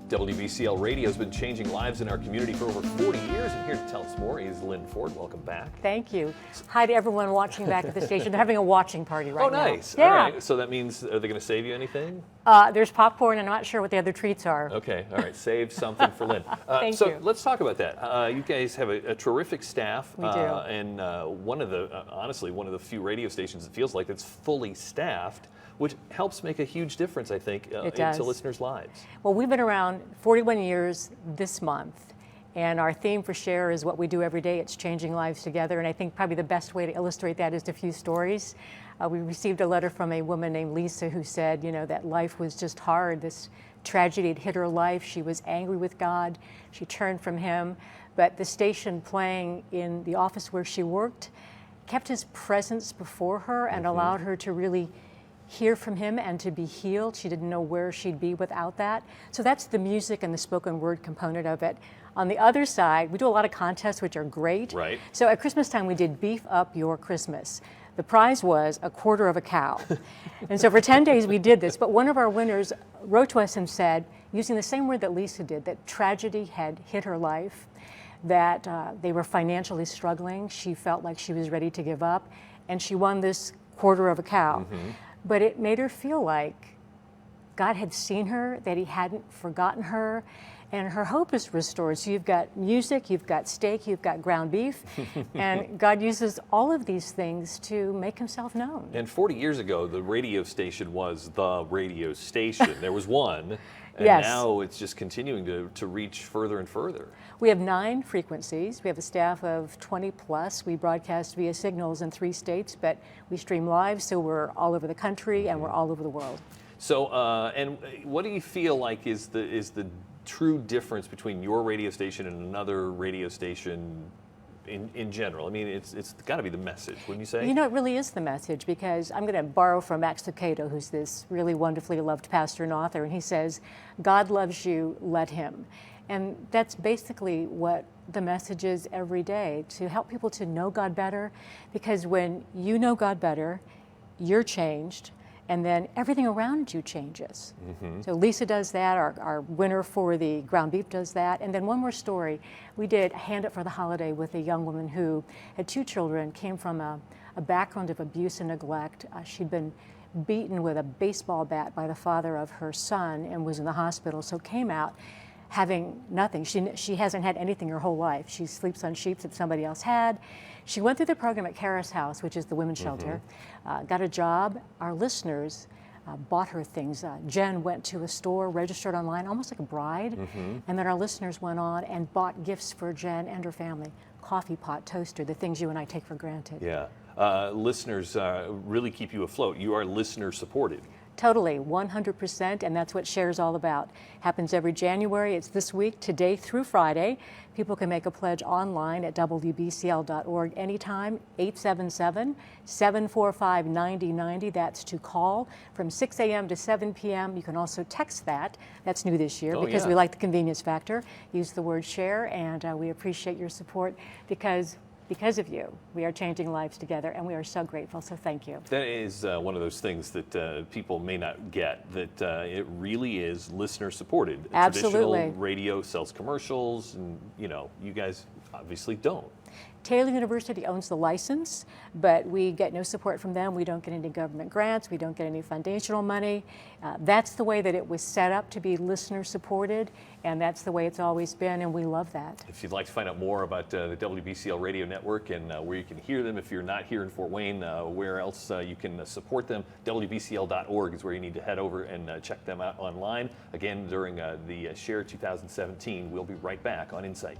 WBCL Radio has been changing lives in our community for over 40 years, and here to tell us more is Lynn Ford. Welcome back. Thank you. Hi to everyone watching back at the station. They're having a watching party right now. Oh, nice. Yeah. All right. So that means, are they going to save you anything? There's popcorn, and I'm not sure what the other treats are. Okay. All right. Save something for Lynn. Thank you. Let's talk about that. You guys have a terrific staff. We do. And one of the, honestly, one of the few radio stations that feels like that's fully staffed, which helps make a huge difference, I think, into listeners' lives. Well, we've been around 41 years this month, and our theme for Share is what we do every day. It's changing lives together, and I think probably the best way to illustrate that is a few stories. We received a letter from a woman named Lisa who said, you know, that life was just hard. This tragedy had hit her life. She was angry with God. She turned from Him, but the station playing in the office where she worked kept His presence before her and allowed her to really hear from Him and to be healed. She didn't know where she'd be without that. So that's the music and the spoken word component of it. On the other side, we do a lot of contests, which are great. Right. So at Christmas time, we did Beef Up Your Christmas. The prize was a quarter of a cow. And so for 10 days, we did this. But one of our winners wrote to us and said, using the same word that Lisa did, that tragedy had hit her life, that they were financially struggling. She felt like she was ready to give up, and she won this quarter of a cow. But it made her feel like God had seen her, that He hadn't forgotten her, and her hope is restored. So you've got music, you've got steak, you've got ground beef, and God uses all of these things to make Himself known. And 40 years ago, the radio station was the radio station. There was one, and Yes. now it's just continuing to reach further and further. We have 9 frequencies. We have a staff of 20 plus. We broadcast via signals in 3 states, but we stream live, so we're all over the country and we're all over the world. So, and what do you feel like is the true difference between your radio station and another radio station in general? I mean, it's got to be the message, wouldn't you say? You know, it really is the message, because I'm going to borrow from Max Lucado, who's this really wonderfully loved pastor and author, and he says, God loves you, let Him. And that's basically what the message is every day, to help people to know God better, because when you know God better, you're changed, and then everything around you changes. So Lisa does that, our winner for the ground beef does that. And then one more story. We did Hand Up for the Holiday with a young woman who had 2 children, came from a background of abuse and neglect. She'd been beaten with a baseball bat by the father of her son and was in the hospital, so came out having nothing. She hasn't had anything her whole life. She sleeps on sheets that somebody else had. She went through the program at Kara's House, which is the women's shelter, got a job. Our listeners bought her things. Jen went to a store, registered online, almost like a bride, and then our listeners went on and bought gifts for Jen and her family. Coffee pot, toaster, the things you and I take for granted. Yeah. Listeners really keep you afloat. You are listener supported. Totally, 100%, and that's what Share is all about. Happens every January. It's this week, today through Friday. People can make a pledge online at WBCL.org anytime, 877-745-9090. That's to call from 6 a.m. to 7 p.m. You can also text that. That's new this year because we like the convenience factor. Use the word Share, and we appreciate your support because of you, we are changing lives together, and we are so grateful, so thank you. That is one of those things that people may not get, that it really is listener supported. Absolutely. Traditional radio sells commercials, and you guys obviously don't. Taylor University owns the license, but we get no support from them. We don't get any government grants. We don't get any foundational money. That's the way that it was set up to be listener supported, and that's the way it's always been, and we love that. If you'd like to find out more about the WBCL radio network and where you can hear them, if you're not here in Fort Wayne, where else you can support them, WBCL.org is where you need to head over and check them out online. Again, during the Share 2017, we'll be right back on Insight.